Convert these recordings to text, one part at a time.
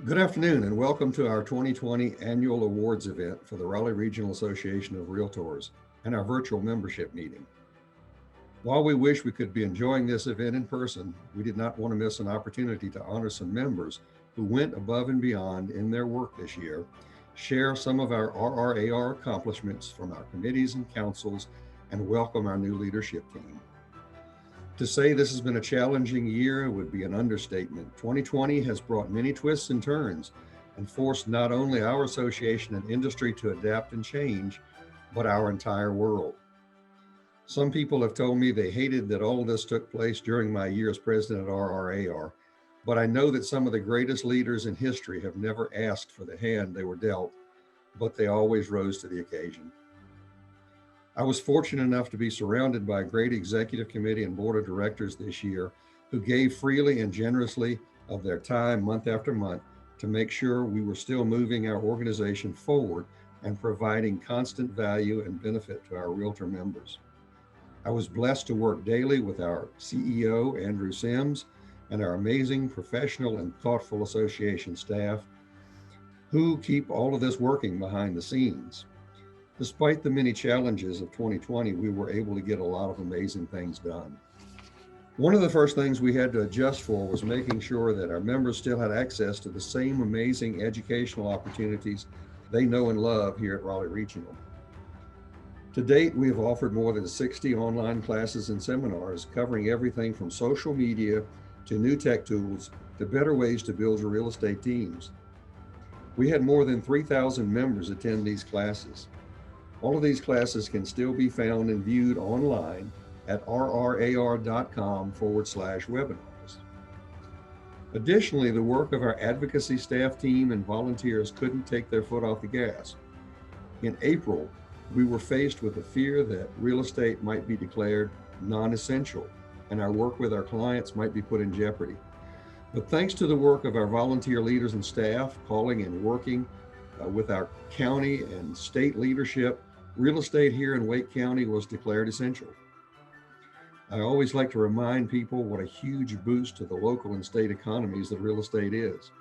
Good afternoon and welcome to our 2020 annual awards event for the Raleigh Regional Association of Realtors and our virtual membership meeting. While we wish we could be enjoying this event in person, we did not want to miss an opportunity to honor some members who went above and beyond in their work this year, share some of our RRAR accomplishments from our committees and councils, and welcome our new leadership team. To say this has been a challenging year would be an understatement. 2020 has brought many twists and turns and forced not only our association and industry to adapt and change, but our entire world. Some people have told me they hated that all of this took place during my year as president at RRAR, but I know that some of the greatest leaders in history have never asked for the hand they were dealt, but they always rose to the occasion. I was fortunate enough to be surrounded by a great executive committee and board of directors this year who gave freely and generously of their time month after month to make sure we were still moving our organization forward and providing constant value and benefit to our realtor members. I was blessed to work daily with our CEO, Andrew Sims, and our amazing professional and thoughtful association staff who keep all of this working behind the scenes. Despite the many challenges of 2020, we were able to get a lot of amazing things done. One of the first things we had to adjust for was making sure that our members still had access to the same amazing educational opportunities they know and love here at Raleigh Regional. To date, we have offered more than 60 online classes and seminars covering everything from social media to new tech tools to better ways to build your real estate teams. We had more than 3,000 members attend these classes. All of these classes can still be found and viewed online at rrar.com/webinars. Additionally, the work of our advocacy staff team and volunteers couldn't take their foot off the gas. In April, we were faced with the fear that real estate might be declared non-essential and our work with our clients might be put in jeopardy. But thanks to the work of our volunteer leaders and staff calling and working with our county and state leadership, real estate here in Wake County was declared essential. I always like to remind people what a huge boost to the local and state economies that real estate is.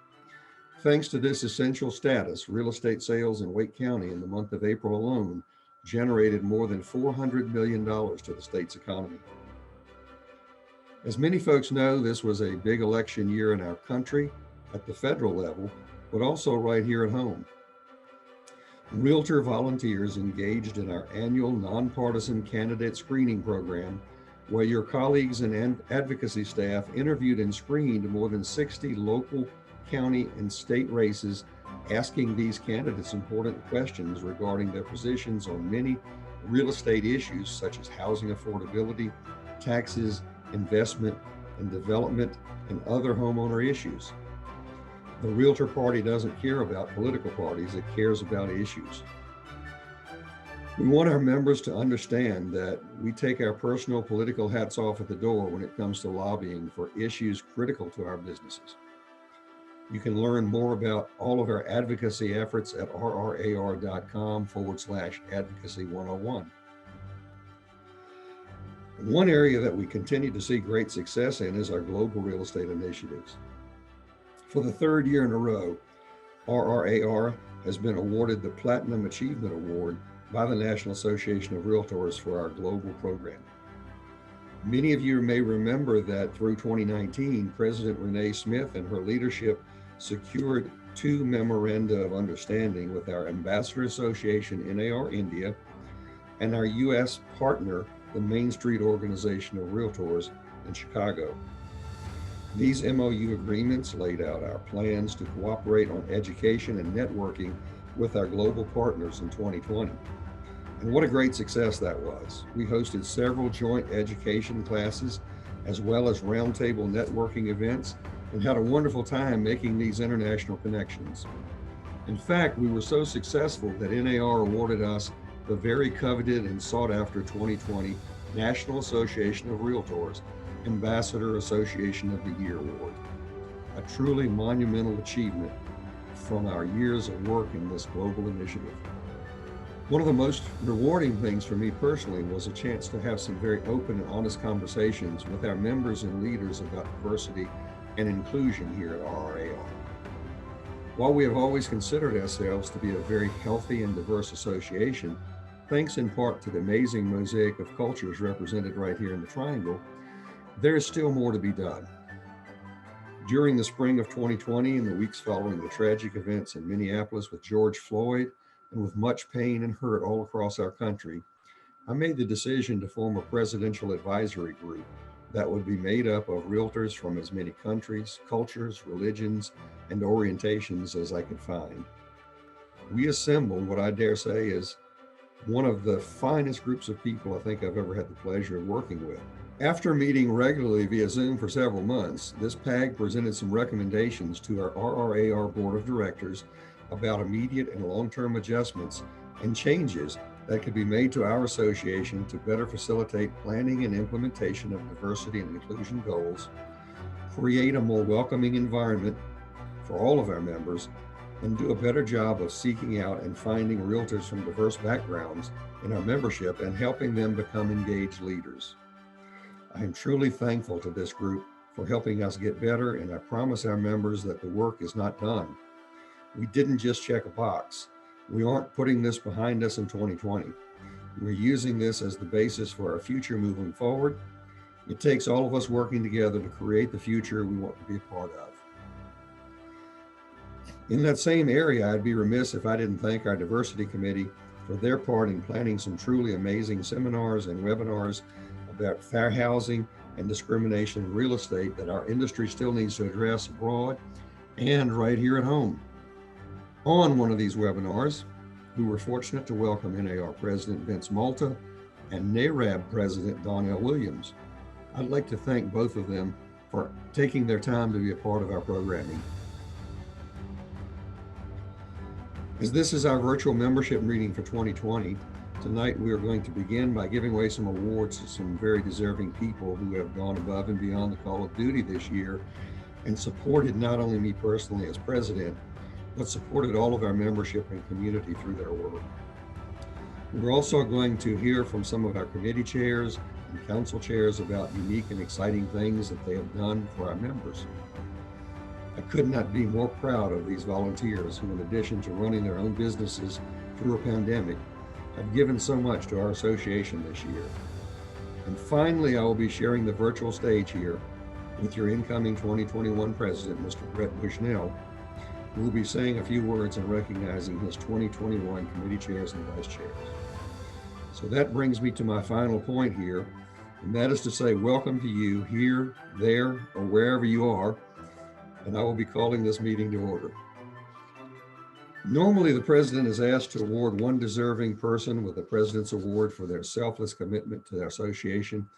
Thanks to this essential status, real estate sales in Wake County in the month of April alone generated more than $400 million to the state's economy. As many folks know, this was a big election year in our country at the federal level, but also right here at home. Realtor volunteers engaged in our annual nonpartisan candidate screening program, where your colleagues and advocacy staff interviewed and screened more than 60 local, county, and state races, asking these candidates important questions regarding their positions on many real estate issues such as housing affordability, taxes, investment and development, and other homeowner issues. The Realtor Party doesn't care about political parties, it cares about issues. We want our members to understand that we take our personal political hats off at the door when it comes to lobbying for issues critical to our businesses. You can learn more about all of our advocacy efforts at rrar.com/advocacy101. One area that we continue to see great success in is our global real estate initiatives. For the third year in a row, RRAR has been awarded the Platinum Achievement Award by the National Association of Realtors for our global program. Many of you may remember that through 2019, President Renee Smith and her leadership secured 2 memoranda of understanding with our Ambassador Association NAR India and our U.S. partner, the Main Street Organization of Realtors in Chicago. These MOU agreements laid out our plans to cooperate on education and networking with our global partners in 2020. And what a great success that was. We hosted several joint education classes as well as roundtable networking events and had a wonderful time making these international connections. In fact, we were so successful that NAR awarded us the very coveted and sought after 2020 National Association of Realtors Ambassador Association of the Year Award, a truly monumental achievement from our years of work in this global initiative. One of the most rewarding things for me personally was a chance to have some very open and honest conversations with our members and leaders about diversity and inclusion here at RRAR. While we have always considered ourselves to be a very healthy and diverse association, thanks in part to the amazing mosaic of cultures represented right here in the Triangle, there is still more to be done. During the spring of 2020 and the weeks following the tragic events in Minneapolis with George Floyd, and with much pain and hurt all across our country, I made the decision to form a presidential advisory group that would be made up of realtors from as many countries, cultures, religions, and orientations as I could find. We assembled what I dare say is one of the finest groups of people I think I've ever had the pleasure of working with. After meeting regularly via Zoom for several months, this PAG presented some recommendations to our RRAR Board of Directors about immediate and long-term adjustments and changes that could be made to our association to better facilitate planning and implementation of diversity and inclusion goals, create a more welcoming environment for all of our members, and do a better job of seeking out and finding realtors from diverse backgrounds in our membership and helping them become engaged leaders. I am truly thankful to this group for helping us get better, and I promise our members that the work is not done. We didn't just check a box. We aren't putting this behind us in 2020. We're using this as the basis for our future moving forward. It takes all of us working together to create the future we want to be a part of. In that same area, I'd be remiss if I didn't thank our diversity committee for their part in planning some truly amazing seminars and webinars about fair housing and discrimination in real estate that our industry still needs to address abroad and right here at home. On one of these webinars, we were fortunate to welcome NAR President Vince Malta and NARAB President Donnell Williams. I'd like to thank both of them for taking their time to be a part of our programming. As this is our virtual membership meeting for 2020, tonight we are going to begin by giving away some awards to some very deserving people who have gone above and beyond the call of duty this year and supported not only me personally as president, but supported all of our membership and community through their work. We're also going to hear from some of our committee chairs and council chairs about unique and exciting things that they have done for our members. I could not be more proud of these volunteers who, in addition to running their own businesses through a pandemic, have given so much to our association this year. And finally, I will be sharing the virtual stage here with your incoming 2021 president, Mr. Brett Bushnell, who will be saying a few words and recognizing his 2021 committee chairs and vice chairs. So that brings me to my final point here, and that is to say welcome to you here, there, or wherever you are, and I will be calling this meeting to order. Normally, the president is asked to award one deserving person with the President's Award for their selfless commitment to our association,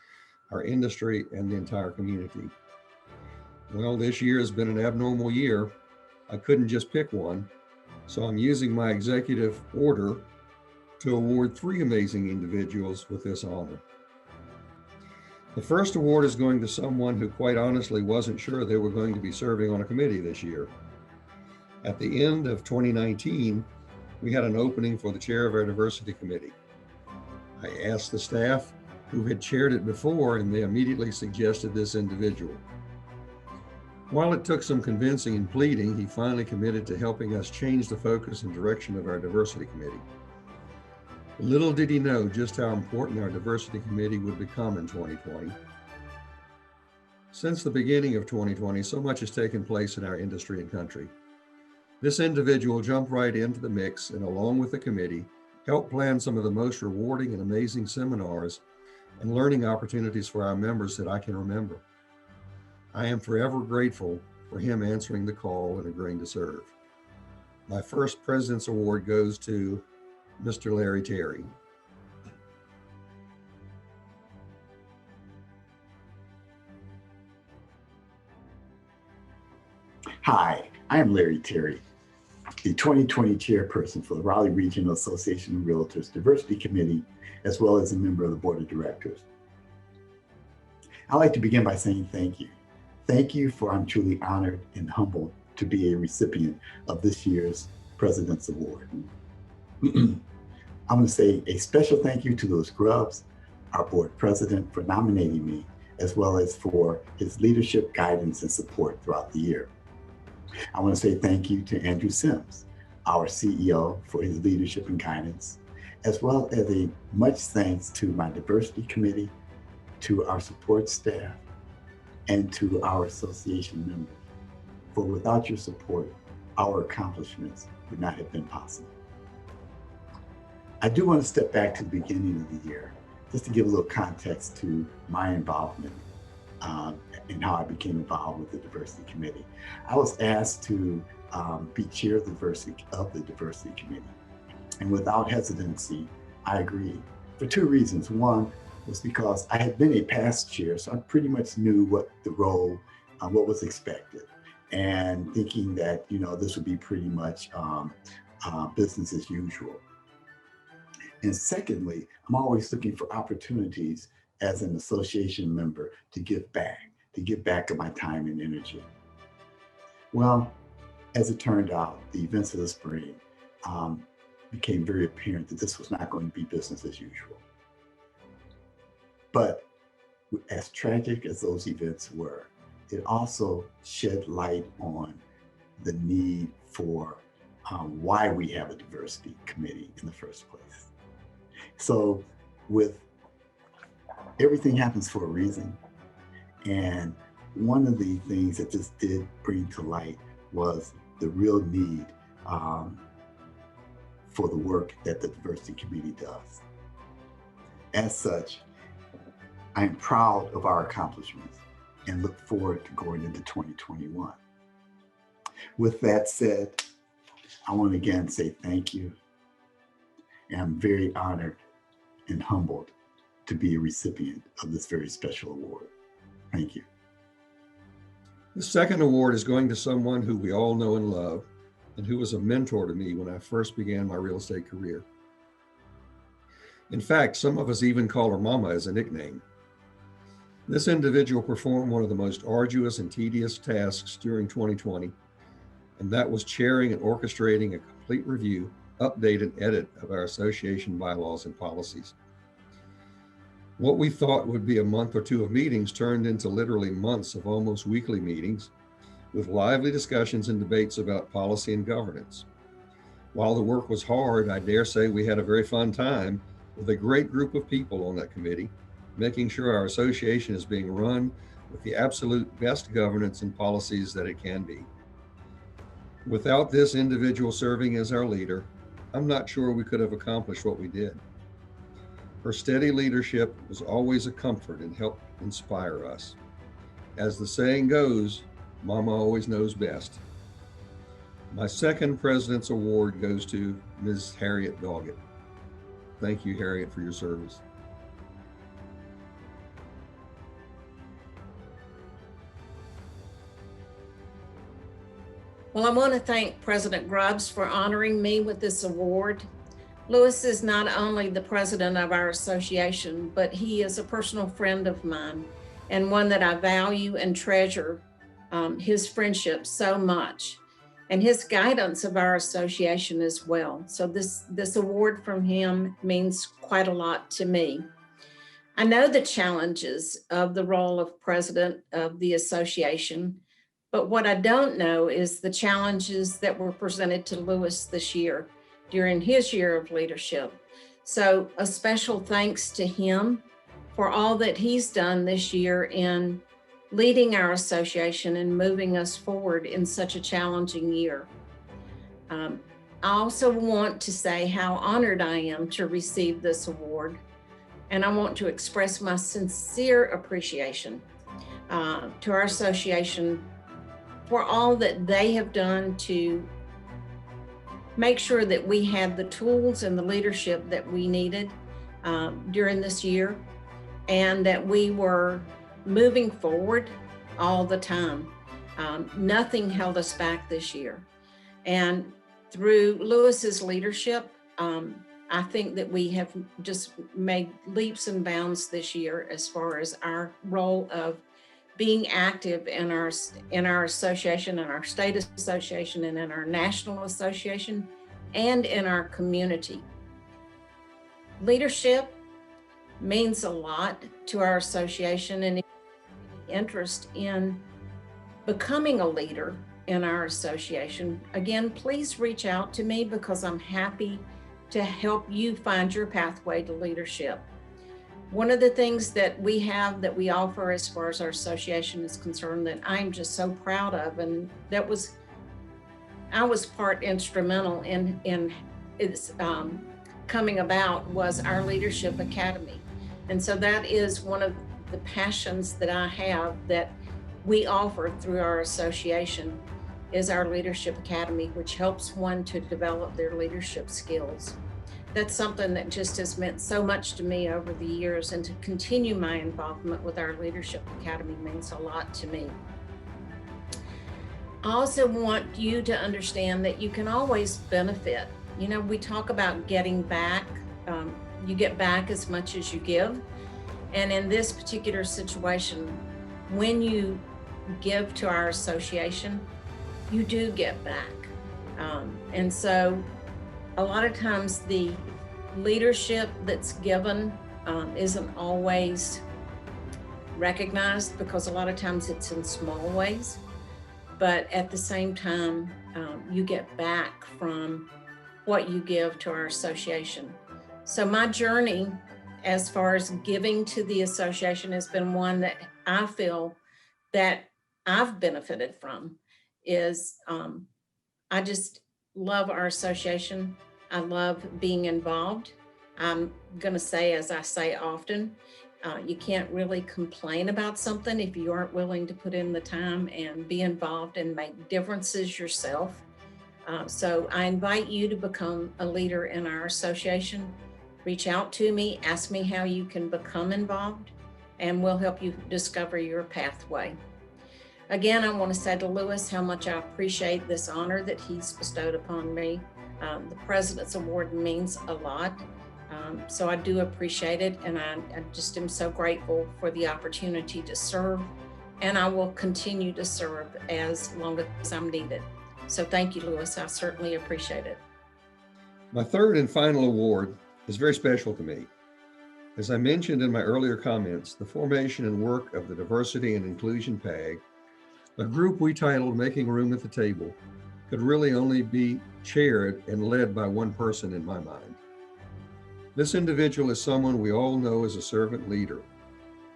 our industry, and the entire community. Well, this year has been an abnormal year. I couldn't just pick one, so I'm using my executive order to award three amazing individuals with this honor. The first award is going to someone who quite honestly wasn't sure they were going to be serving on a committee this year. At the end of 2019, we had an opening for the chair of our diversity committee. I asked the staff who had chaired it before, and they immediately suggested this individual. While it took some convincing and pleading, he finally committed to helping us change the focus and direction of our diversity committee. Little did he know just how important our diversity committee would become in 2020. Since the beginning of 2020, so much has taken place in our industry and country. This individual jumped right into the mix and, along with the committee, helped plan some of the most rewarding and amazing seminars and learning opportunities for our members that I can remember. I am forever grateful for him answering the call and agreeing to serve. My first President's Award goes to Mr. Larry Teri. Hi, I am Larry Teri, the 2020 chairperson for the Raleigh Regional Association of Realtors Diversity Committee, as well as a member of the Board of Directors. I'd like to begin by saying thank you. Thank you, for I'm truly honored and humbled to be a recipient of this year's President's Award. I'm going to say a special thank you to Louis Grubbs, our board president, for nominating me, as well as for his leadership, guidance, and support throughout the year. I want to say thank you to Andrew Sims, our CEO, for his leadership and guidance, as well as a much thanks to my diversity committee, to our support staff, and to our association members. For without your support, our accomplishments would not have been possible. I do want to step back to the beginning of the year, just to give a little context to my involvement and how I became involved with the diversity committee. I was asked to be chair of the diversity committee. And without hesitancy, I agreed for two reasons. One was because I had been a past chair, so I pretty much knew what the role, what was expected, and thinking that, you know, this would be pretty much business as usual. And secondly, I'm always looking for opportunities as an association member to give back of my time and energy. Well, as it turned out, the events of the spring became very apparent that this was not going to be business as usual. But as tragic as those events were, it also shed light on the need for why we have a diversity committee in the first place. So with everything happens for a reason. And one of the things that this did bring to light was the real need for the work that the diversity committee does. As such, I am proud of our accomplishments and look forward to going into 2021. With that said, I want to again say thank you. And I'm very honored and humbled to be a recipient of this very special award. Thank you. The second award is going to someone who we all know and love, and who was a mentor to me when I first began my real estate career. In fact, some of us even call her Mama as a nickname. This individual performed one of the most arduous and tedious tasks during 2020, and that was chairing and orchestrating a complete review, update, and edit of our association bylaws and policies. What we thought would be a month or two of meetings turned into literally months of almost weekly meetings with lively discussions and debates about policy and governance. While the work was hard, I dare say we had a very fun time with a great group of people on that committee, making sure our association is being run with the absolute best governance and policies that it can be. Without this individual serving as our leader, I'm not sure we could have accomplished what we did. Her steady leadership was always a comfort and helped inspire us. As the saying goes, Mama always knows best. My second President's Award goes to Ms. Harriette Doggett. Thank you, Harriette, for your service. Well, I want to thank President Grubbs for honoring me with this award. Lewis is not only the president of our association, but he is a personal friend of mine and one that I value and treasure his friendship so much, and his guidance of our association as well. So this award from him means quite a lot to me. I know the challenges of the role of president of the association, but what I don't know is the challenges that were presented to Lewis this year during his year of leadership. So a special thanks to him for all that he's done this year in leading our association and moving us forward in such a challenging year. I also want to say how honored I am to receive this award. And I want to express my sincere appreciation to our association for all that they have done to make sure that we had the tools and the leadership that we needed during this year, and that we were moving forward all the time. Nothing held us back this year. And through Lewis's leadership, I think that we have just made leaps and bounds this year as far as our role of being active in our association, in our state association, and in our national association, and in our community. Leadership means a lot to our association, and interest in becoming a leader in our association, again, please reach out to me because I'm happy to help you find your pathway to leadership. One of the things that we have that we offer as far as our association is concerned that I'm just so proud of, and I was part instrumental in its coming about, was our Leadership Academy. And so that is one of the passions that I have that we offer through our association is our Leadership Academy, which helps one to develop their leadership skills. That's something that just has meant so much to me over the years, and to continue my involvement with our Leadership Academy means a lot to me. I also want you to understand that you can always benefit. You know, we talk about getting back. You get back as much as you give. And in this particular situation, when you give to our association, you do get back. And so a lot of times the leadership that's given isn't always recognized, because a lot of times it's in small ways. But at the same time, you get back from what you give to our association. So my journey as far as giving to the association has been one that I feel that I've benefited from. Is I just love our association. I love being involved. I'm gonna say, as I say often, you can't really complain about something if you aren't willing to put in the time and be involved and make differences yourself. So I invite you to become a leader in our association. Reach out to me, ask me how you can become involved, and we'll help you discover your pathway. Again, I want to say to Lewis how much I appreciate this honor that he's bestowed upon me. The President's Award means a lot. So I do appreciate it, and I just am so grateful for the opportunity to serve, and I will continue to serve as long as I'm needed. So thank you, Lewis. I certainly appreciate it. My third and final award is very special to me. As I mentioned in my earlier comments, the formation and work of the Diversity and Inclusion PAG, a group we titled Making Room at the Table, could really only be chaired and led by one person in my mind. This individual is someone we all know as a servant leader,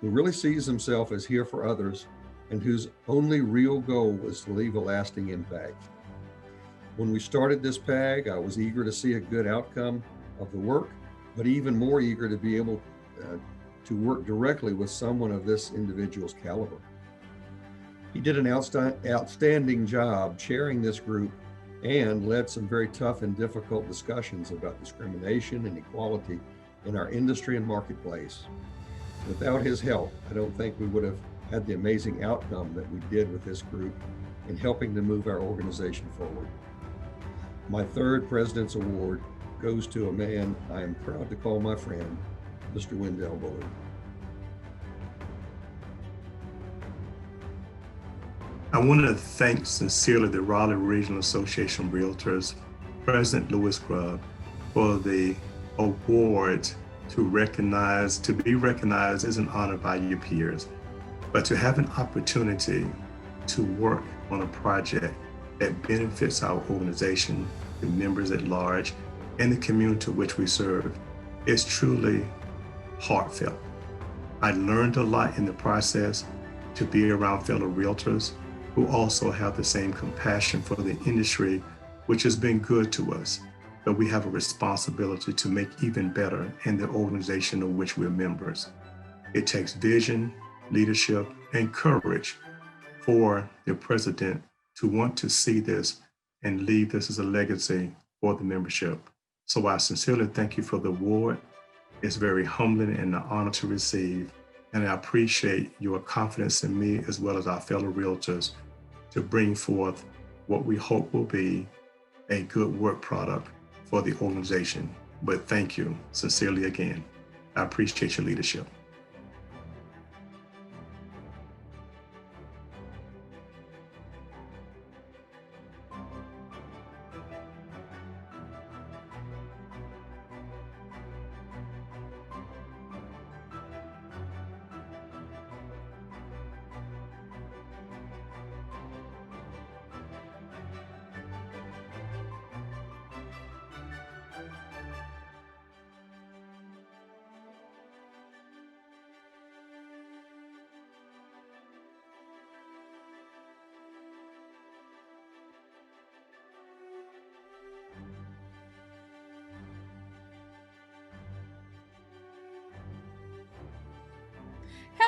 who really sees himself as here for others and whose only real goal is to leave a lasting impact. When we started this PAG, I was eager to see a good outcome of the work, but even more eager to be able to work directly with someone of this individual's caliber. He did an outstanding job chairing this group and led some very tough and difficult discussions about discrimination and equality in our industry and marketplace. Without his help, I don't think we would have had the amazing outcome that we did with this group in helping to move our organization forward. My third President's Award goes to a man I am proud to call my friend, Mr. Wendell Bullard. I want to thank sincerely the Raleigh Regional Association of Realtors, President Louis Grubbs, for the award to be recognized as an honor by your peers, but to have an opportunity to work on a project that benefits our organization, the members at large, and the community to which we serve is truly heartfelt. I learned a lot in the process to be around fellow realtors who also have the same compassion for the industry, which has been good to us, but we have a responsibility to make even better in the organization of which we're members. It takes vision, leadership, and courage for the president to want to see this and leave this as a legacy for the membership. So I sincerely thank you for the award. It's very humbling and an honor to receive. And I appreciate your confidence in me as well as our fellow realtors to bring forth what we hope will be a good work product for the organization. But thank you sincerely again. I appreciate your leadership.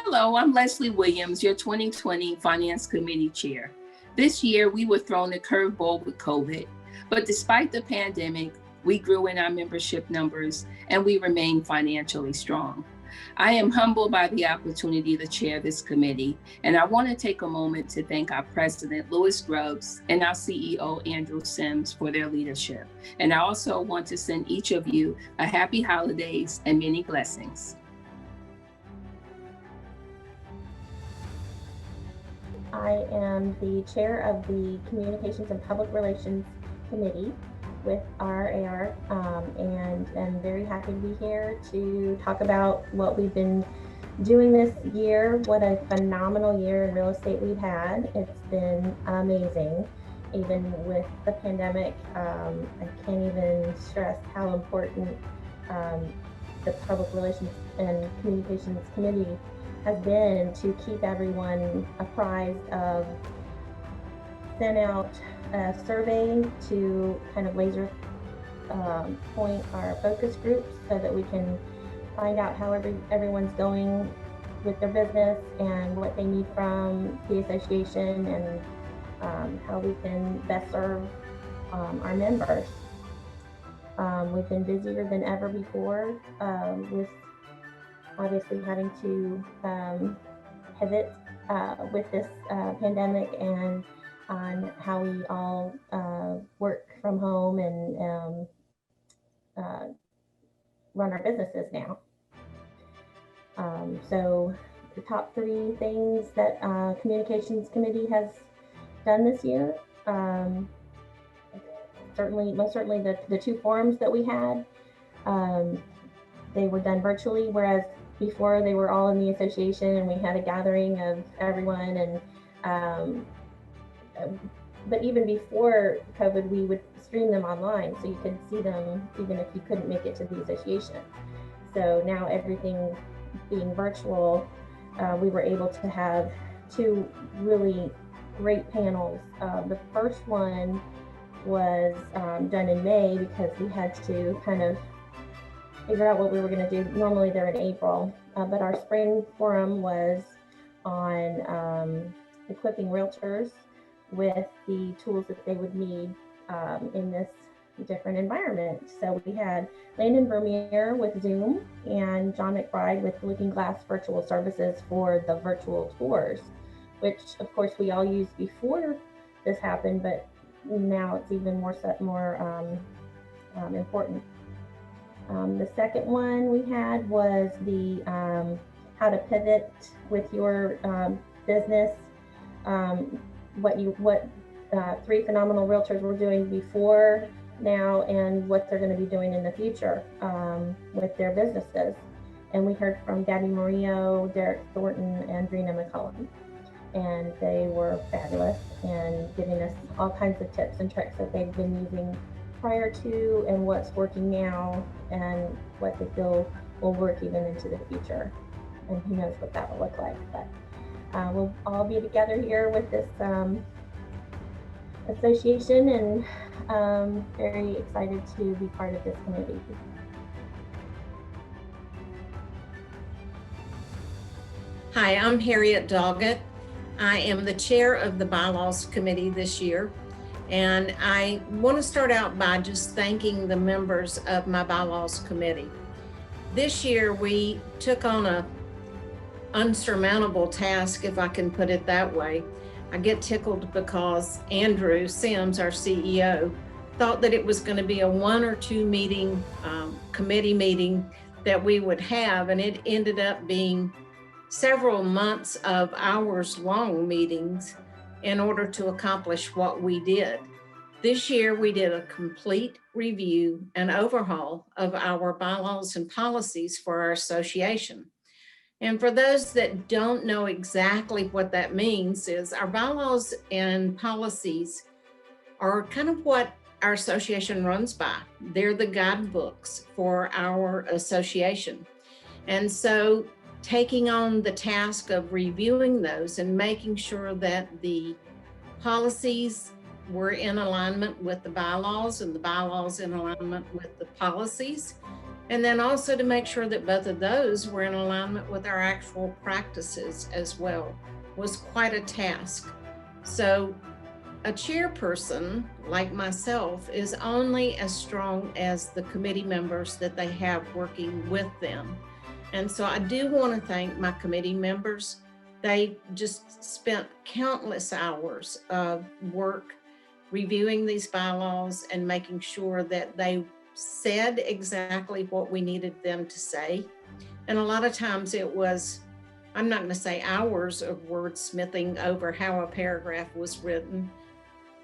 Hello, I'm Leslie Williams, your 2020 Finance Committee Chair. This year, we were thrown a curveball with COVID, but despite the pandemic, we grew in our membership numbers and we remain financially strong. I am humbled by the opportunity to chair this committee, and I want to take a moment to thank our President, Grubbs, and our CEO, Andrew Sims, for their leadership. And I also want to send each of you a happy holidays and many blessings. I am the chair of the Communications and Public Relations Committee with RRAR, and I'm very happy to be here to talk about what we've been doing this year. What a phenomenal year in real estate we've had. It's been amazing. Even with the pandemic, I can't even stress how important the Public Relations and Communications Committee has been to keep everyone apprised of. Sent out a survey to kind of laser point our focus groups so that we can find out how everyone's going with their business and what they need from the association, and how we can best serve our members. We've been busier than ever before, with obviously having to pivot with this pandemic and on how we all work from home and run our businesses now. So the top 3 things that Communications Committee has done this year, most certainly the 2 forums that we had, they were done virtually, whereas before they were all in the association and we had a gathering of everyone. And but even before COVID, we would stream them online so you could see them even if you couldn't make it to the association. So now everything being virtual, we were able to have 2 really great panels. The first one was done in May because we had to kind of figure out what we were going to do. Normally they're in April, but our spring forum was on equipping realtors with the tools that they would need in this different environment. So we had Landon Vermeer with Zoom and John McBride with Looking Glass Virtual Services for the virtual tours, which of course we all used before this happened, but now it's even more important. The second one we had was the how to pivot with your business. What 3 phenomenal realtors were doing before, now, and what they're going to be doing in the future with their businesses. And we heard from Gabby Murillo, Derek Thornton, and Drina McCullum. And they were fabulous and giving us all kinds of tips and tricks that they've been using prior to, and what's working now, and what they feel will work even into the future. And who knows what that will look like. But we'll all be together here with this association, and very excited to be part of this committee. Hi, I'm Harriette Doggett. I am the chair of the Bylaws Committee this year. And I want to start out by just thanking the members of my Bylaws Committee. This year, we took on a unsurmountable task, if I can put it that way. I get tickled because Andrew Sims, our CEO, thought that it was going to be a 1 or 2 meeting, committee meeting that we would have, and it ended up being several months of hours-long meetings in order to accomplish what we did. This year, we did a complete review and overhaul of our bylaws and policies for our association. And for those that don't know exactly what that means, is our bylaws and policies are kind of what our association runs by. They're the guidebooks for our association. And so taking on the task of reviewing those and making sure that the policies were in alignment with the bylaws and the bylaws in alignment with the policies, And then also to make sure that both of those were in alignment with our actual practices as well was quite a task. So a chairperson like myself is only as strong as the committee members that they have working with them. And so I do want to thank my committee members. They just spent countless hours of work reviewing these bylaws and making sure that they said exactly what we needed them to say. And a lot of times it was, I'm not going to say hours of wordsmithing over how a paragraph was written,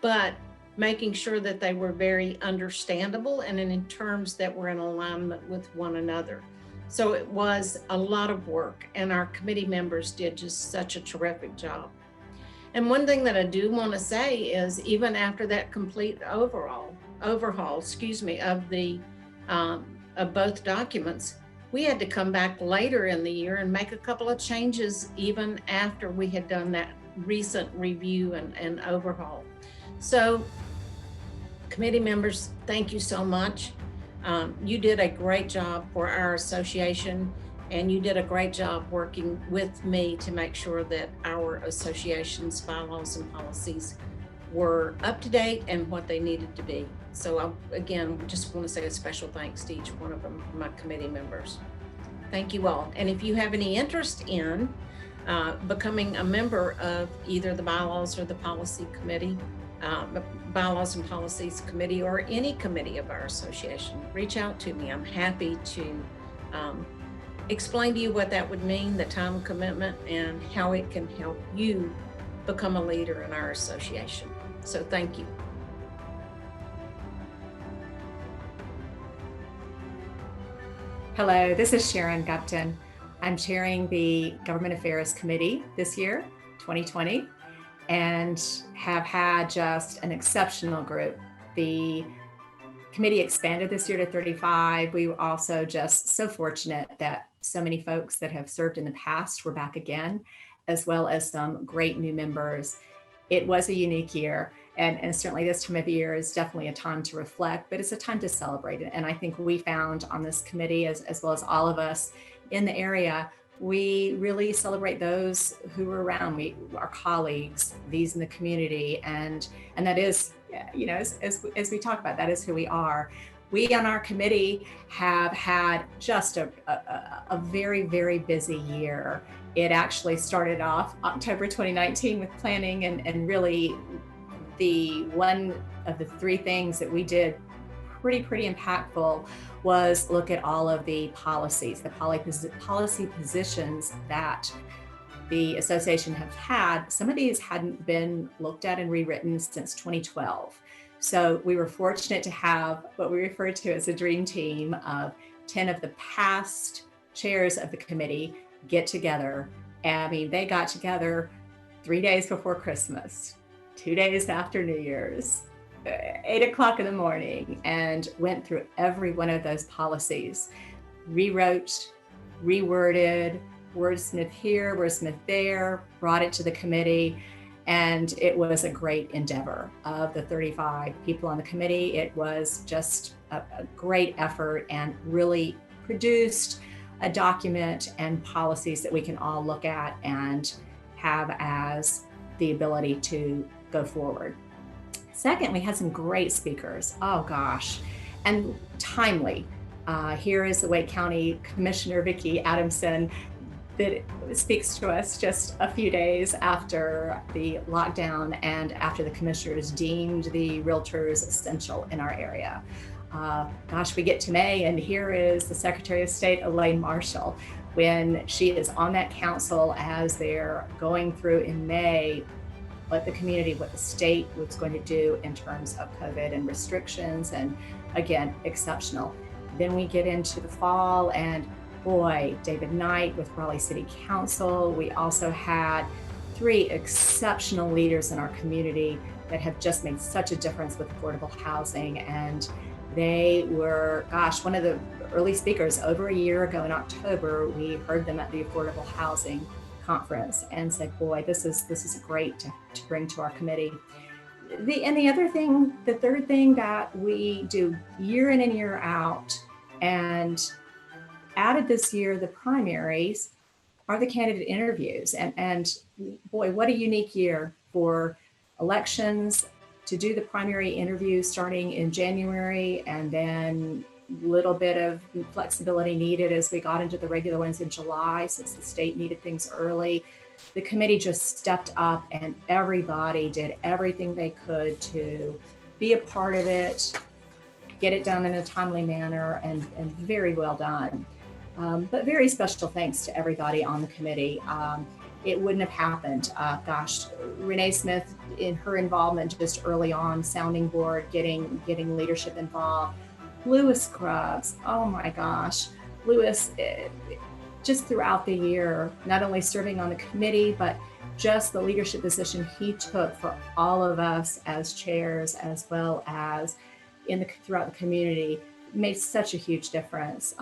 but making sure that they were very understandable and in terms that were in alignment with one another. So it was a lot of work, and our committee members did just such a terrific job. And one thing that I do want to say is, even after that complete overhaul, of the of both documents, we had to come back later in the year and make a couple of changes even after we had done that recent review and overhaul. So committee members, thank you so much. You did a great job for our association, and you did a great job working with me to make sure that our association's bylaws and policies were up to date and what they needed to be. So I, again, just want to say a special thanks to each one of them, my committee members. Thank you all. And if you have any interest in becoming a member of either the bylaws or the policy committee, bylaws and policies committee, or any committee of our association, reach out to me. I'm happy to explain to you what that would mean, the time commitment, and how it can help you become a leader in our association. So thank you. Hello, this is Sharon Gupton. I'm chairing the Government Affairs Committee this year, 2020, and have had just an exceptional group. The committee expanded this year to 35. We were also just so fortunate that so many folks that have served in the past were back again, as well as some great new members. It was a unique year, and certainly this time of year is definitely a time to reflect, but it's a time to celebrate it. And I think we found on this committee, as well as all of us in the area, we really celebrate those who were around, our colleagues, these in the community, and that is, you know, as we talk about, that is who we are. We on our committee have had just a very, very busy year. It actually started off October 2019 with planning, and really the one of the three things that we did pretty impactful was look at all of the policies, the policy positions that the association have had. Some of these hadn't been looked at and rewritten since 2012. So we were fortunate to have what we refer to as a dream team of 10 of the past chairs of the committee get together. I mean, they got together 3 days before Christmas, 2 days after New Year's, 8 o'clock in the morning, and went through every one of those policies, rewrote, reworded, wordsmith here, wordsmith there, brought it to the committee. And it was a great endeavor. Of the 35 people on the committee, it was just a great effort, and really produced a document and policies that we can all look at and have as the ability to go forward. Second, we had some great speakers. Oh gosh, and timely. Here is the Wake County Commissioner Vicki Adamson that speaks to us just a few days after the lockdown and after the commissioners deemed the realtors essential in our area. Gosh, we get to May, and here is the Secretary of State, Elaine Marshall, when she is on that council as they're going through in May what the community, what the state was going to do in terms of COVID and restrictions, and again, exceptional. Then we get into the fall, and boy, David Knight with Raleigh City Council. We also had 3 exceptional leaders in our community that have just made such a difference with affordable housing. And they were, gosh, one of the early speakers over a year ago in October. We heard them at the Affordable Housing Conference and said, boy, this is great to bring to our committee. The third thing that we do year in and year out And added this year, the primaries are the candidate interviews. And boy, what a unique year for elections to do the primary interview starting in January, and then a little bit of flexibility needed as we got into the regular ones in July, since the state needed things early. The committee just stepped up and everybody did everything they could to be a part of it, get it done in a timely manner, and very well done. But very special thanks to everybody on the committee. It wouldn't have happened. Renee Smith, in her involvement just early on, sounding board, getting leadership involved. Lewis Grubbs, oh my gosh. Lewis, just throughout the year, not only serving on the committee, but just the leadership position he took for all of us as chairs, as well as throughout the community, made such a huge difference.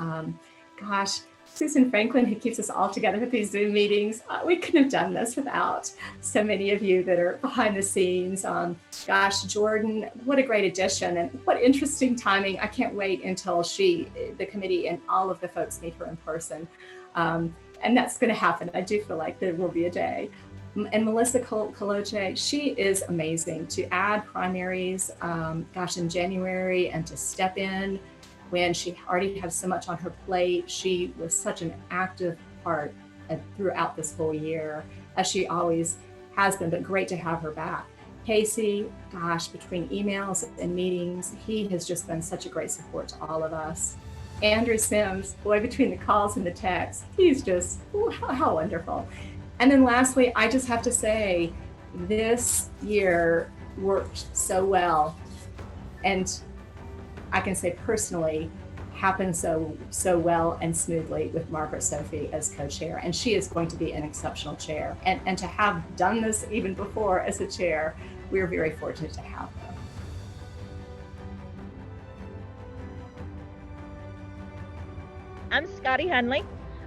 Susan Franklin, who keeps us all together with these Zoom meetings. We couldn't have done this without so many of you that are behind the scenes. Jordan, what a great addition, and what interesting timing. I can't wait until the committee and all of the folks meet her in person. And that's going to happen. I do feel like there will be a day. And Melissa Coloche, she is amazing to add primaries, in January, and to step in when she already had so much on her plate. She was such an active part throughout this whole year, as she always has been, but great to have her back. Casey, between emails and meetings, he has just been such a great support to all of us. Andrew Sims, boy, between the calls and the texts, he's just, how wonderful. And then lastly, I just have to say, this year worked so well. And I can say personally, happened so well and smoothly with Margaret Sophie as co-chair. And she is going to be an exceptional chair. And to have done this even before as a chair, we're very fortunate to have her. I'm Scottie Hundley.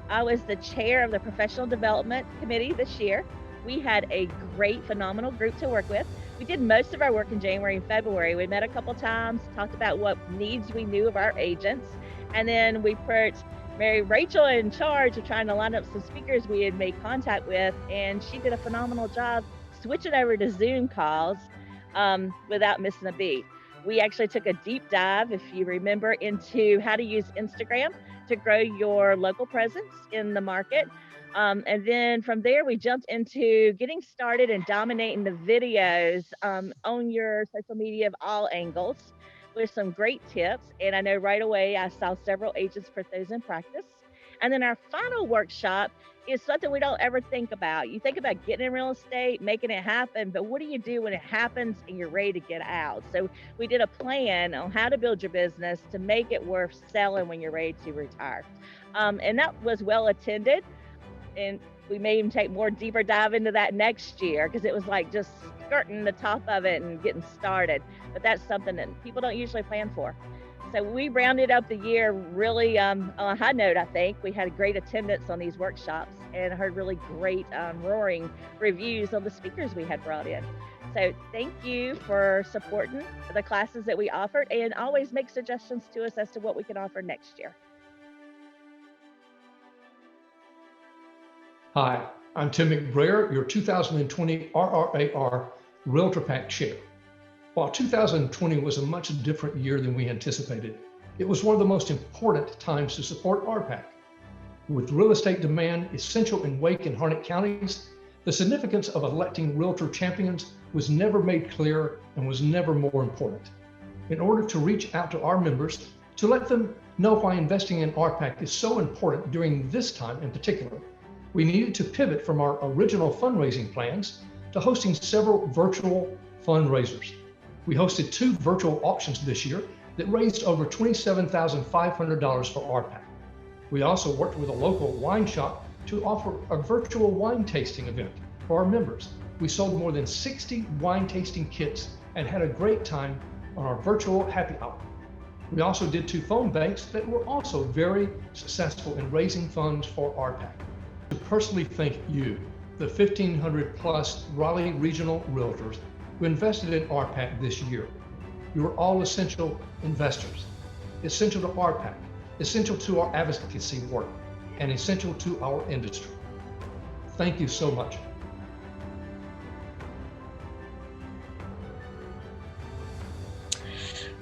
I was the chair of the Professional Development Committee this year. We had a great, phenomenal group to work with. We did most of our work in January and February. We met a couple times, talked about what needs we knew of our agents, and then we put Mary Rachel in charge of trying to line up some speakers we had made contact with, and she did a phenomenal job switching over to Zoom calls without missing a beat. We actually took a deep dive, if you remember, into how to use Instagram to grow your local presence in the market. And then from there, we jumped into getting started and dominating the videos on your social media of all angles with some great tips. And I know right away, I saw several agents put those in practice. And then our final workshop is something we don't ever think about. You think about getting in real estate, making it happen, but what do you do when it happens and you're ready to get out? So we did a plan on how to build your business to make it worth selling when you're ready to retire. And that was well attended. And we may even take more deeper dive into that next year, because it was like just skirting the top of it and getting started. But that's something that people don't usually plan for. So we rounded up the year really on a high note, I think. We had a great attendance on these workshops and heard really great roaring reviews of the speakers we had brought in. So thank you for supporting the classes that we offered, and always make suggestions to us as to what we can offer next year. Hi, I'm Tim McBrayer, your 2020 RRAR Realtor Pack Chair. While 2020 was a much different year than we anticipated, it was one of the most important times to support RPAC. With real estate demand essential in Wake and Harnett counties, the significance of electing realtor champions was never made clearer and was never more important. In order to reach out to our members, to let them know why investing in RPAC is so important during this time in particular, we needed to pivot from our original fundraising plans to hosting several virtual fundraisers. We hosted 2 virtual auctions this year that raised over $27,500 for RPAC. We also worked with a local wine shop to offer a virtual wine tasting event for our members. We sold more than 60 wine tasting kits and had a great time on our virtual happy hour. We also did 2 phone banks that were also very successful in raising funds for RPAC. To personally thank you, the 1,500 plus Raleigh regional realtors who invested in RPAC this year. You are all essential investors, essential to RPAC, essential to our advocacy work, and essential to our industry. Thank you so much.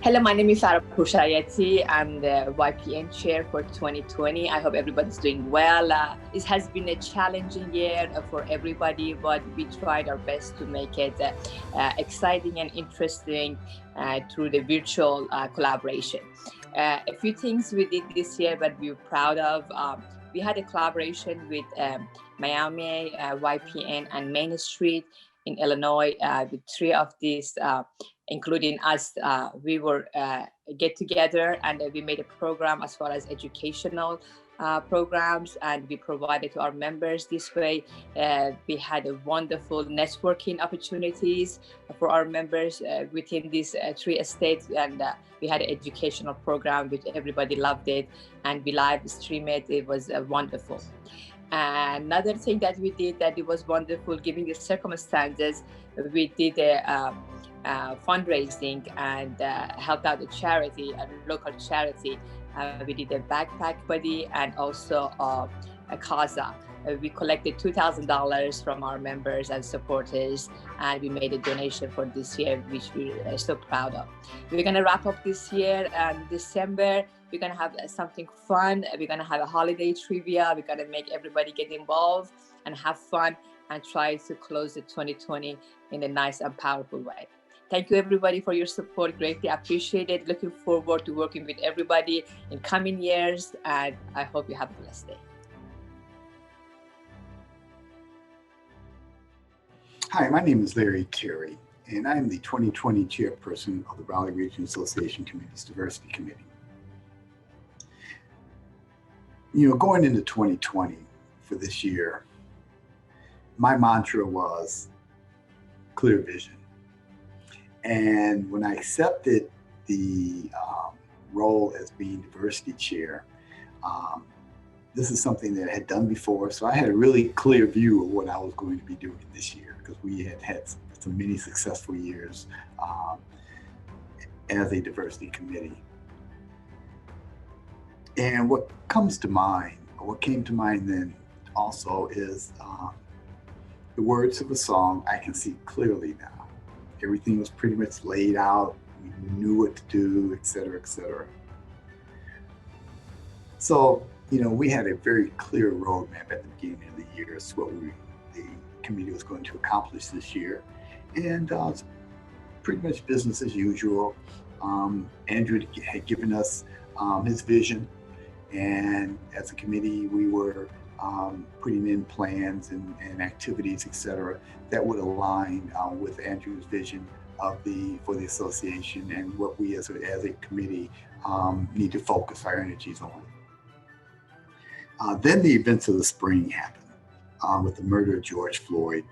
Hello, my name is Harriette. I'm the YPN chair for 2020. I hope everybody's doing well. It has been a challenging year for everybody, but we tried our best to make it exciting and interesting through the virtual collaboration. A few things we did this year that we're proud of. We had a collaboration with Miami, YPN, and Main Street in Illinois. The three of these, including us, we were get together and we made a program as far as educational programs, and we provided to our members this way. We had a wonderful networking opportunities for our members within these three estates, and we had an educational program which everybody loved it, and we live streamed it. It was wonderful. Another thing that we did that it was wonderful, given the circumstances, we did a fundraising and helped out a charity, a local charity. We did a backpack buddy and also a casa. We collected $2,000 from our members and supporters, and we made a donation for this year, which we are so proud of. We're gonna wrap up this year December. We're gonna have something fun. We're gonna have a holiday trivia. We're gonna make everybody get involved and have fun and try to close the 2020 in a nice and powerful way. Thank you everybody for your support. Greatly appreciate it. Looking forward to working with everybody in coming years, and I hope you have a blessed day. Hi, my name is Teri, and I'm the 2020 chairperson of the Raleigh Regional Association Committee's Diversity Committee. You know, going into 2020 for this year, my mantra was clear vision. And when I accepted the role as being diversity chair, this is something that I had done before. So I had a really clear view of what I was going to be doing this year, because we had had some many successful years as a diversity committee. And what comes to mind, or what came to mind then also, is the words of a song, I Can See Clearly Now. Everything was pretty much laid out. We knew what to do, et cetera, et cetera. So, you know, we had a very clear roadmap at the beginning of the year as to what the committee was going to accomplish this year. And it's pretty much business as usual. Andrew had given us his vision. And as a committee, we were putting in plans and activities, et cetera, that would align with Andrew's vision for the association and what we as a committee need to focus our energies on. Then the events of the spring happened with the murder of George Floyd,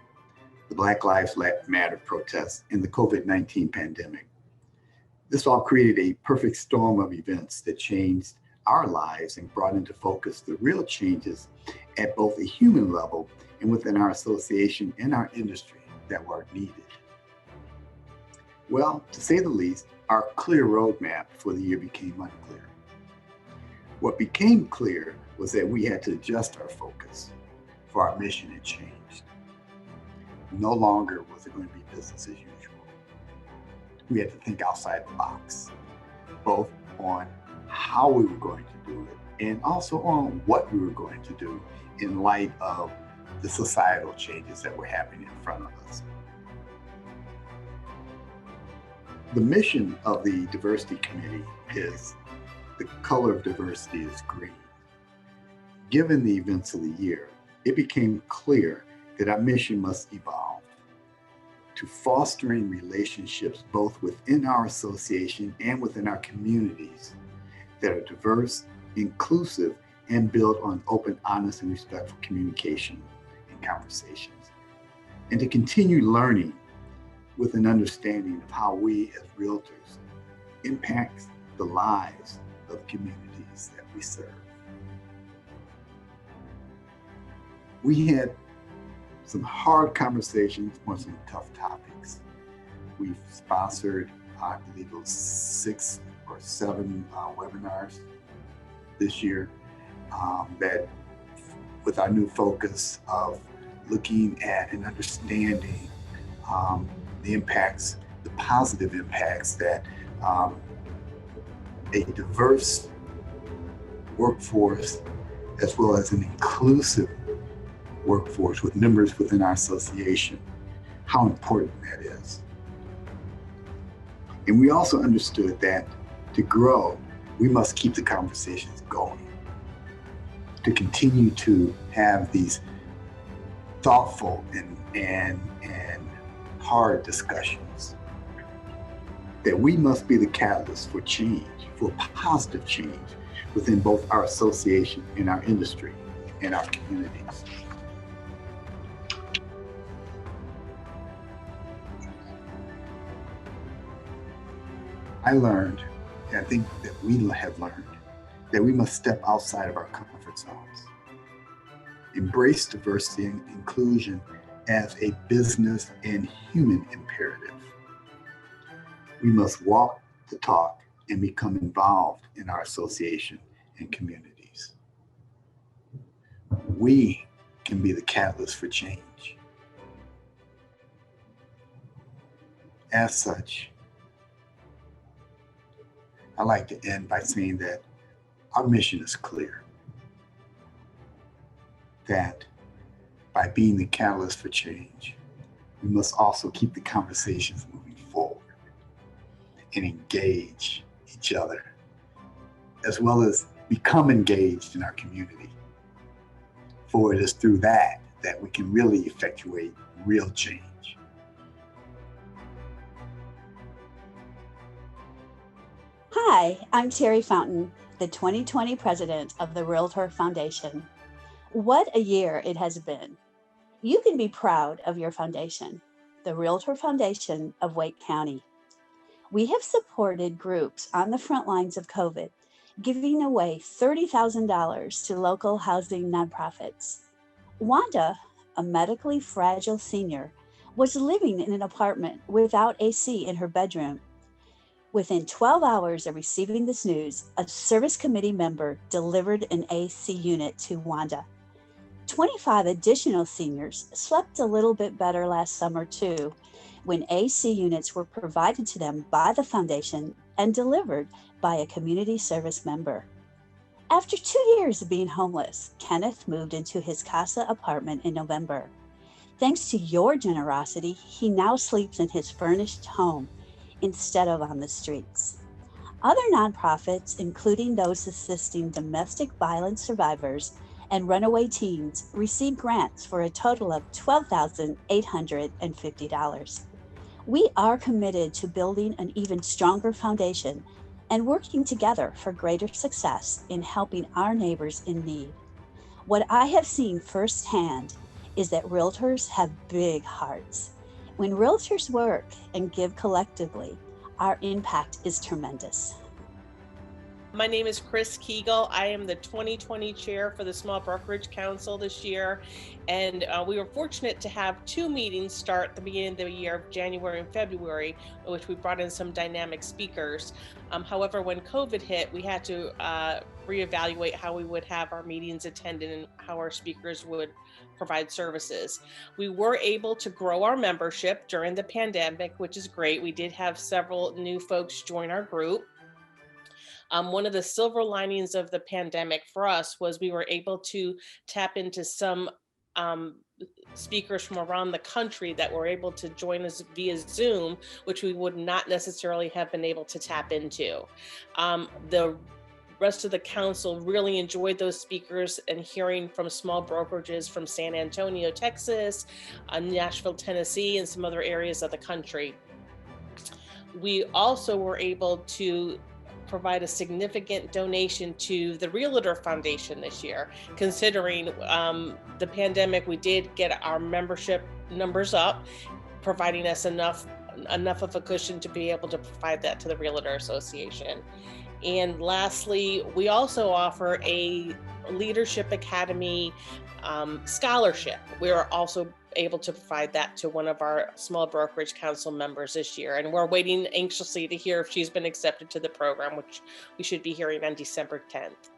the Black Lives Matter protests, and the COVID-19 pandemic. This all created a perfect storm of events that changed our lives and brought into focus the real changes at both a human level and within our association and our industry that were needed. Well, to say the least, our clear roadmap for the year became unclear. What became clear was that we had to adjust our focus, for our mission had changed. No longer was it going to be business as usual. We had to think outside the box, both on how we were going to do it and also on what we were going to do in light of the societal changes that were happening in front of us. The mission of the Diversity Committee is the color of diversity is green. Given the events of the year, it became clear that our mission must evolve to fostering relationships both within our association and within our communities that are diverse, inclusive, and built on open, honest, and respectful communication and conversations. And to continue learning with an understanding of how we as realtors impact the lives of communities that we serve. We had some hard conversations on some tough topics. We've sponsored, I believe it was 6 or 7 webinars. this year, that with our new focus of looking at and understanding the impacts, the positive impacts that a diverse workforce, as well as an inclusive workforce with members within our association, how important that is. And we also understood that to grow, we must keep the conversations going, to continue to have these thoughtful and hard discussions, that we must be the catalyst for change, for positive change within both our association and our industry and our communities. I learned, and I think that we have learned, that we must step outside of our comfort zones. Embrace diversity and inclusion as a business and human imperative. We must walk the talk and become involved in our association and communities. We can be the catalyst for change. As such, I'd like to end by saying that our mission is clear. That by being the catalyst for change, we must also keep the conversations moving forward and engage each other, as well as become engaged in our community. For it is through that we can really effectuate real change. Hi, I'm Teri Fountain, the 2020 president of the Realtor Foundation. What a year it has been. You can be proud of your foundation, the Realtor Foundation of Wake County. We have supported groups on the front lines of COVID, giving away $30,000 to local housing nonprofits. Wanda, a medically fragile senior, was living in an apartment without AC in her bedroom. Within 12 hours of receiving this news, a service committee member delivered an AC unit to Wanda. 25 additional seniors slept a little bit better last summer too, when AC units were provided to them by the foundation and delivered by a community service member. After 2 years of being homeless, Kenneth moved into his Casa apartment in November. Thanks to your generosity, he now sleeps in his furnished home instead of on the streets. Other nonprofits, including those assisting domestic violence survivors and runaway teens, receive grants for a total of $12,850. We are committed to building an even stronger foundation and working together for greater success in helping our neighbors in need. What I have seen firsthand is that realtors have big hearts. When realtors work and give collectively, our impact is tremendous. My name is Kris Kiegiel. I am the 2020 chair for the Small Brokerage Council this year. And we were fortunate to have 2 meetings start at the beginning of the year of January and February, in which we brought in some dynamic speakers. However, when COVID hit, we had to reevaluate how we would have our meetings attended and how our speakers would provide services. We were able to grow our membership during the pandemic, which is great. We did have several new folks join our group. One of the silver linings of the pandemic for us was we were able to tap into some speakers from around the country that were able to join us via Zoom, which we would not necessarily have been able to tap into. The rest of the council really enjoyed those speakers and hearing from small brokerages from San Antonio, Texas, Nashville, Tennessee, and some other areas of the country. We also were able to provide a significant donation to the Realtor Foundation this year. Considering the pandemic, we did get our membership numbers up, providing us enough of a cushion to be able to provide that to the Realtor Association. And lastly, we also offer a Leadership Academy scholarship. We are also able to provide that to one of our Small Brokerage Council members this year. And we're waiting anxiously to hear if she's been accepted to the program, which we should be hearing on December 10th.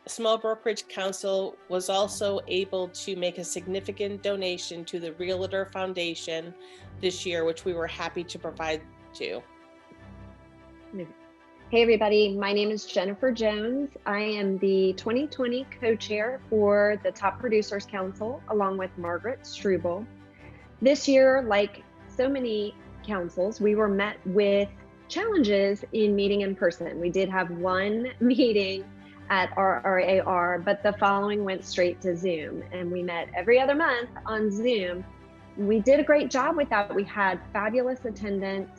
Small Brokerage Council was also able to make a significant donation to the Realtor Foundation this year, which we were happy to provide to. Hey everybody, my name is Jennifer Jones. I am the 2020 co-chair for the Top Producers Council, along with Margaret Struble. This year, like so many councils, we were met with challenges in meeting in person. We did have one meeting at RRAR, but the following went straight to Zoom, and we met every other month on Zoom. We did a great job with that. We had fabulous attendance.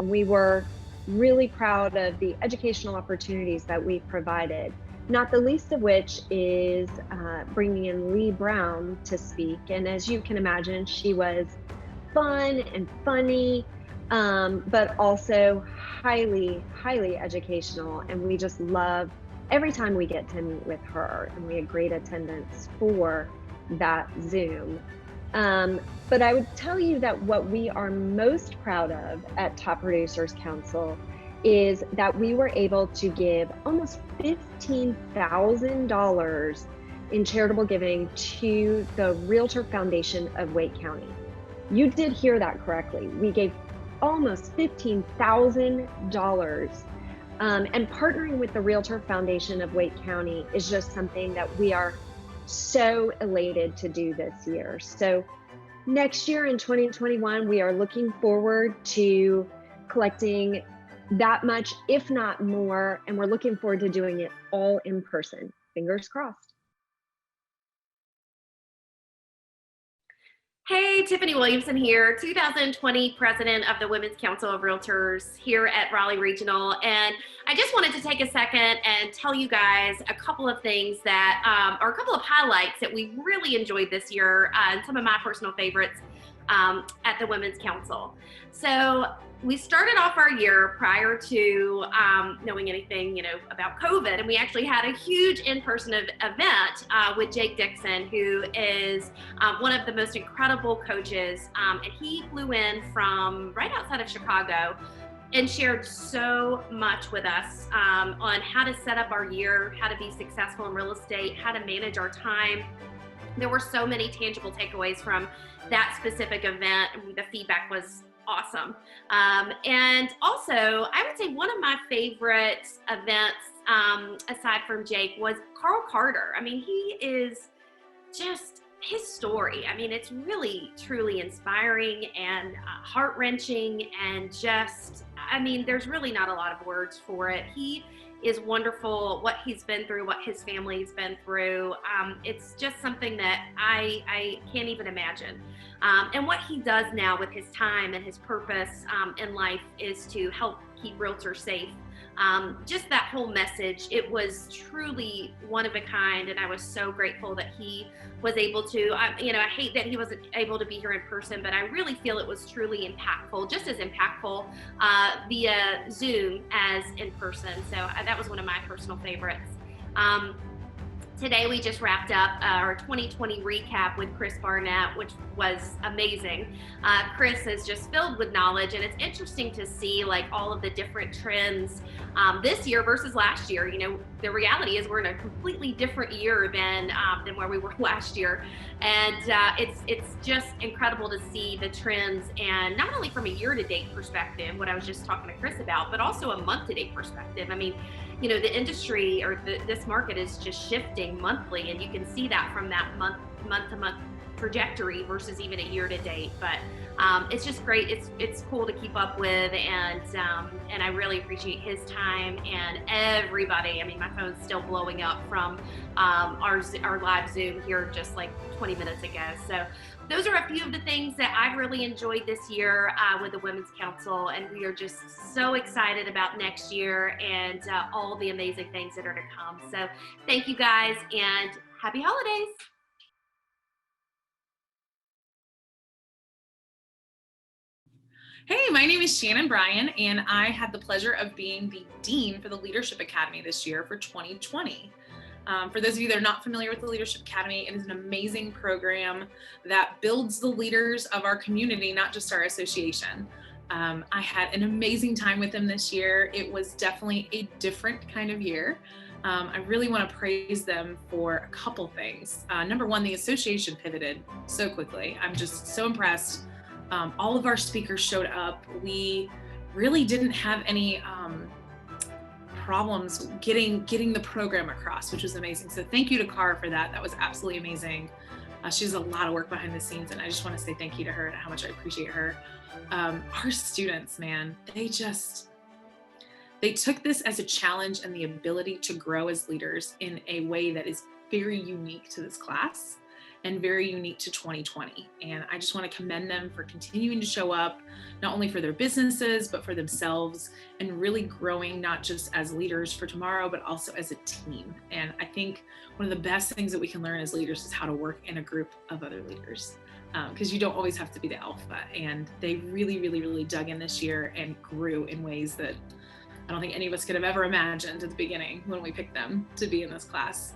We were really proud of the educational opportunities that we provided, not the least of which is bringing in Lee Brown to speak. And as you can imagine, she was fun and funny, but also highly, highly educational. And we just love every time we get to meet with her, and we had great attendance for that Zoom. But I would tell you that what we are most proud of at Top Producers Council is that we were able to give almost $15,000 in charitable giving to the Realtor Foundation of Wake County. You did hear that correctly. We gave almost $15,000. And partnering with the Realtor Foundation of Wake County is just something that we are so elated to do this year. So next year in 2021, we are looking forward to collecting that much, if not more, and we're looking forward to doing it all in person. Fingers crossed. Hey, Tiffany Williamson here, 2020 President of the Women's Council of Realtors here at Raleigh Regional. And I just wanted to take a second and tell you guys a couple of things that are a couple of highlights that we really enjoyed this year and some of my personal favorites at the Women's Council. So we started off our year prior to knowing anything, about COVID, and we actually had a huge in-person event with Jake Dixon, who is one of the most incredible coaches, and he flew in from right outside of Chicago and shared so much with us on how to set up our year, how to be successful in real estate, how to manage our time. There were so many tangible takeaways from that specific event, and the feedback was awesome. And also, I would say one of my favorite events, aside from Jake, was Carl Carter. I mean, he is just, his story, I mean, it's really, truly inspiring and heart-wrenching, and just, I mean, there's really not a lot of words for it. He is wonderful, what he's been through, what his family's been through. It's just something that I can't even imagine. And what he does now with his time and his purpose in life is to help keep realtors safe. Just that whole message, it was truly one of a kind, and I was so grateful that he was able to, I hate that he wasn't able to be here in person, but I really feel it was truly impactful, just as impactful via Zoom as in person. So that was one of my personal favorites. Today we just wrapped up our 2020 recap with Kris Barnett, which was amazing. Kris is just filled with knowledge, and it's interesting to see like all of the different trends this year versus last year. The reality is we're in a completely different year than where we were last year, and it's just incredible to see the trends, and not only from a year-to-date perspective, what I was just talking to Kris about, but also a month-to-date perspective. I mean, the industry or this market is just shifting monthly, and you can see that from that month-to-month trajectory versus even a year-to-date. But it's just great. It's cool to keep up with, and I really appreciate his time and everybody. I mean, my phone's still blowing up from our live Zoom here just like 20 minutes ago. So those are a few of the things that I've really enjoyed this year with the Women's Council, and we are just so excited about next year and all the amazing things that are to come. So thank you guys, and happy holidays. Hey, my name is Shannon Brien, and I had the pleasure of being the Dean for the Leadership Academy this year for 2020. For those of you that are not familiar with the Leadership Academy, it is an amazing program that builds the leaders of our community, not just our association. I had an amazing time with them this year. It was definitely a different kind of year. I really want to praise them for a couple things. Number one, the association pivoted so quickly. I'm just so impressed. All of our speakers showed up. We really didn't have any problems getting the program across, which was amazing. So thank you to Cara for that. That was absolutely amazing. She does a lot of work behind the scenes, and I just want to say thank you to her and how much I appreciate her. Our students, man, they took this as a challenge and the ability to grow as leaders in a way that is very unique to this class and very unique to 2020. And I just want to commend them for continuing to show up, not only for their businesses, but for themselves, and really growing not just as leaders for tomorrow, but also as a team. And I think one of the best things that we can learn as leaders is how to work in a group of other leaders, because you don't always have to be the alpha. And they really, really, really dug in this year and grew in ways that I don't think any of us could have ever imagined at the beginning when we picked them to be in this class.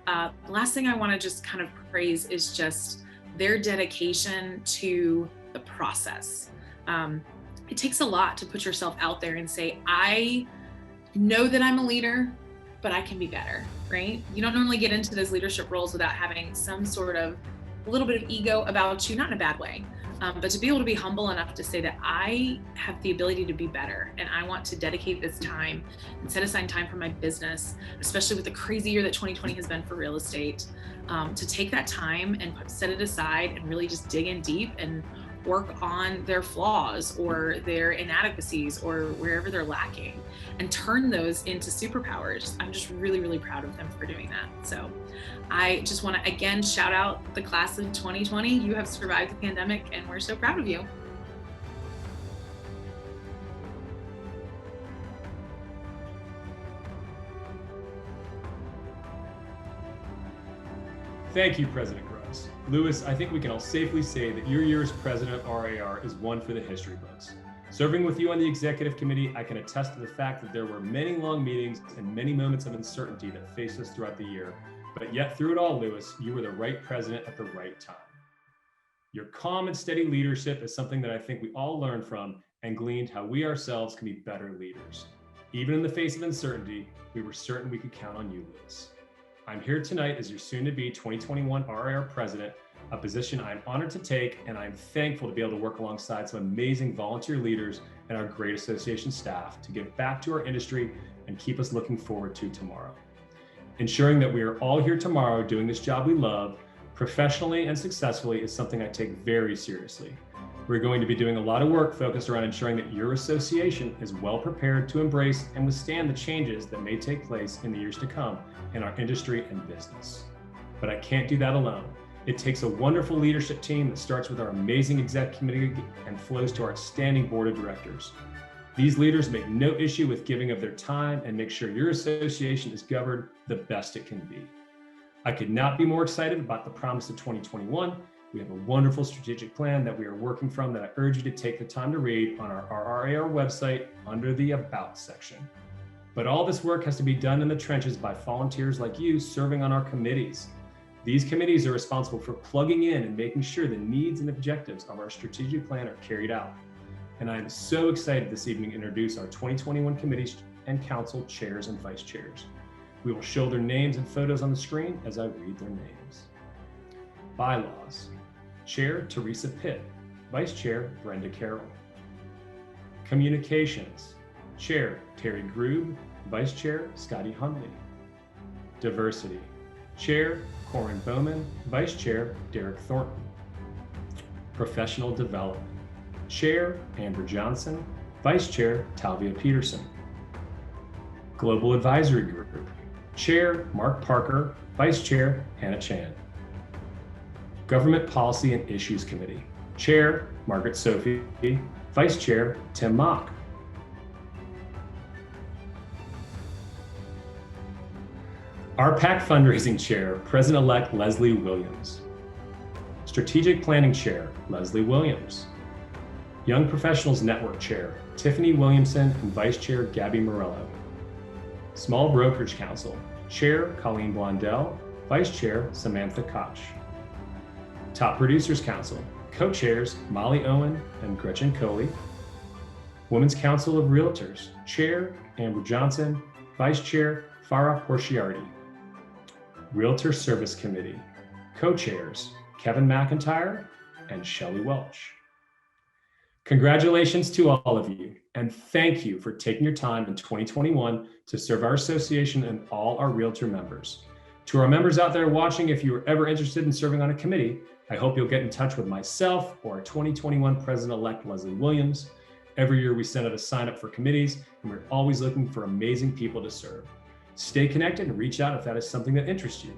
The last thing I want to just kind of praise is just their dedication to the process. It takes a lot to put yourself out there and say, I know that I'm a leader, but I can be better, right? You don't normally get into those leadership roles without having some sort of a little bit of ego about you, not in a bad way, but to be able to be humble enough to say that I have the ability to be better, and I want to dedicate this time and set aside time for my business, especially with the crazy year that 2020 has been for real estate, to take that time and set it aside and really just dig in deep and work on their flaws or their inadequacies or wherever they're lacking and turn those into superpowers. I'm just really, really proud of them for doing that. So I just want to again shout out the class of 2020. You have survived the pandemic and we're so proud of you. Thank you, President Grubbs. Lewis, I think we can all safely say that your year as president of RAR is one for the history books. Serving with you on the executive committee, I can attest to the fact that there were many long meetings and many moments of uncertainty that faced us throughout the year. But yet through it all, Lewis, you were the right president at the right time. Your calm and steady leadership is something that I think we all learned from and gleaned how we ourselves can be better leaders. Even in the face of uncertainty, we were certain we could count on you, Lewis. I'm here tonight as your soon-to-be 2021 RRAR president, a position I'm honored to take, and I'm thankful to be able to work alongside some amazing volunteer leaders and our great association staff to give back to our industry and keep us looking forward to tomorrow. Ensuring that we are all here tomorrow doing this job we love, professionally and successfully, is something I take very seriously. We're going to be doing a lot of work focused around ensuring that your association is well prepared to embrace and withstand the changes that may take place in the years to come in our industry and business. But I can't do that alone. It takes a wonderful leadership team that starts with our amazing exec committee and flows to our outstanding board of directors. These leaders make no issue with giving of their time and make sure your association is governed the best it can be. I could not be more excited about the promise of 2021. We have a wonderful strategic plan that we are working from that I urge you to take the time to read on our RRAR website under the About section. But all this work has to be done in the trenches by volunteers like you serving on our committees. These committees are responsible for plugging in and making sure the needs and objectives of our strategic plan are carried out. And I am so excited this evening to introduce our 2021 committees and council chairs and vice chairs. We will show their names and photos on the screen as I read their names. Bylaws. Chair, Teresa Pitt. Vice Chair, Brenda Carroll. Communications. Chair, Teri Grubb. Vice Chair, Scottie Hundley. Diversity. Chair, Corin Bowman. Vice Chair, Derek Thornton. Professional Development. Chair, Amber Johnson. Vice Chair, Talvia Peterson. Global Advisory Group. Chair, Mark Parker. Vice Chair, Hannah Chan. Government Policy and Issues Committee. Chair, Margaret Sophie. Vice Chair, Tim Mock. RPAC Fundraising Chair, President-elect Leslie Williams. Strategic Planning Chair, Leslie Williams. Young Professionals Network Chair, Tiffany Williamson and Vice Chair, Gabby Morello. Small Brokerage Council, Chair, Colleen Blondell. Vice Chair, Samantha Koch. Top Producers Council, Co-Chairs, Molly Owen and Gretchen Coley. Women's Council of Realtors, Chair, Amber Johnson. Vice Chair, Farah Porciardi. Realtor Service Committee, co-chairs Kevin McIntyre and Shelley Welch. Congratulations to all of you, and thank you for taking your time in 2021 to serve our association and all our Realtor members. To our members out there watching, if you are ever interested in serving on a committee, I hope you'll get in touch with myself or our 2021 President-elect Leslie Williams. Every year we send out a sign up for committees, and we're always looking for amazing people to serve. Stay connected and reach out if that is something that interests you.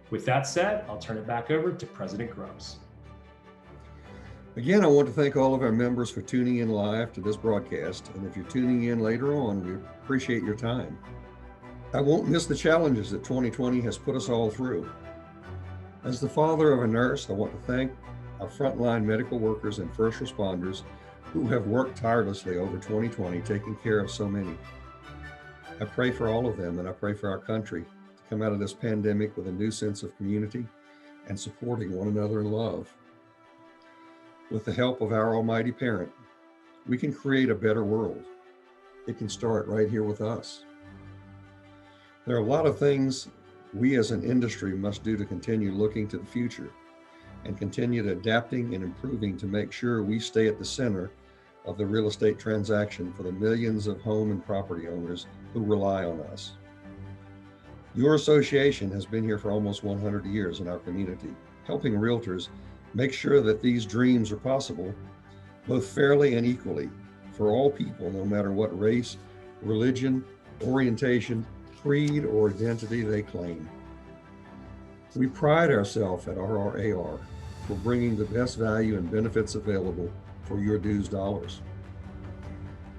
With that said, I'll turn it back over to President Grubbs. Again, I want to thank all of our members for tuning in live to this broadcast. And if you're tuning in later on, we appreciate your time. I won't miss the challenges that 2020 has put us all through. As the father of a nurse, I want to thank our frontline medical workers and first responders who have worked tirelessly over 2020, taking care of so many. I pray for all of them, and I pray for our country to come out of this pandemic with a new sense of community and supporting one another in love. With the help of our Almighty Parent, we can create a better world. It can start right here with us. There are a lot of things we as an industry must do to continue looking to the future and continue adapting and improving to make sure we stay at the center of the real estate transaction for the millions of home and property owners who rely on us. Your association has been here for almost 100 years in our community, helping realtors make sure that these dreams are possible, both fairly and equally, for all people, no matter what race, religion, orientation, creed, or identity they claim. We pride ourselves at RRAR for bringing the best value and benefits available for your dues dollars.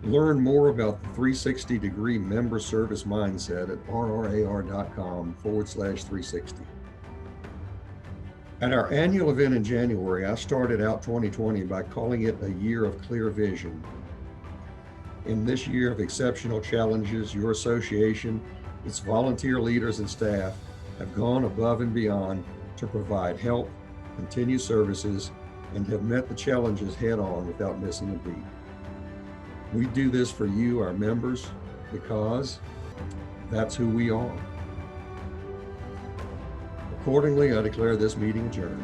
Learn more about the 360-degree member service mindset at rrar.com/360. At our annual event in January, I started out 2020 by calling it a year of clear vision. In this year of exceptional challenges, your association, its volunteer leaders and staff have gone above and beyond to provide help, continue services, and have met the challenges head on without missing a beat. We do this for you, our members, because that's who we are. Accordingly, I declare this meeting adjourned.